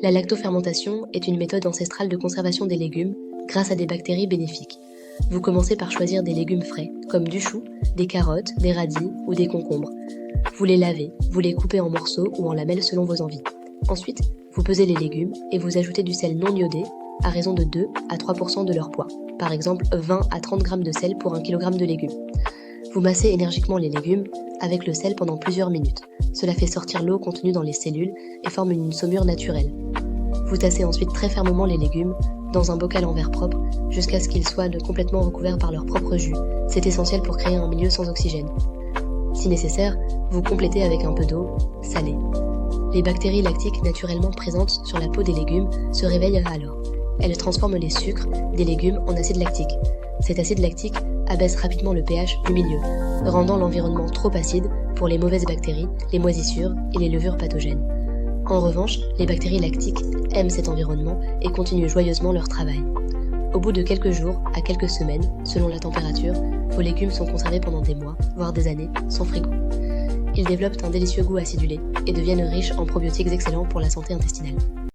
La lactofermentation est une méthode ancestrale de conservation des légumes grâce à des bactéries bénéfiques. Vous commencez par choisir des légumes frais, comme du chou, des carottes, des radis ou des concombres. Vous les lavez, vous les coupez en morceaux ou en lamelles selon vos envies. Ensuite, vous pesez les légumes et vous ajoutez du sel non iodé à raison de 2 à 3% de leur poids, par exemple 20 à 30 g de sel pour 1 kg de légumes. Vous massez énergiquement les légumes avec le sel pendant plusieurs minutes. Cela fait sortir l'eau contenue dans les cellules et forme une saumure naturelle. Vous tassez ensuite très fermement les légumes dans un bocal en verre propre jusqu'à ce qu'ils soient complètement recouverts par leur propre jus. C'est essentiel pour créer un milieu sans oxygène. Si nécessaire, vous complétez avec un peu d'eau salée. Les bactéries lactiques naturellement présentes sur la peau des légumes se réveillent alors. Elles transforment les sucres des légumes en acide lactique. Cet acide lactique abaisse rapidement le pH du milieu, rendant l'environnement trop acide pour les mauvaises bactéries, les moisissures et les levures pathogènes. En revanche, les bactéries lactiques aiment cet environnement et continuent joyeusement leur travail. Au bout de quelques jours à quelques semaines, selon la température, vos légumes sont conservés pendant des mois, voire des années, sans frigo. Ils développent un délicieux goût acidulé et deviennent riches en probiotiques excellents pour la santé intestinale.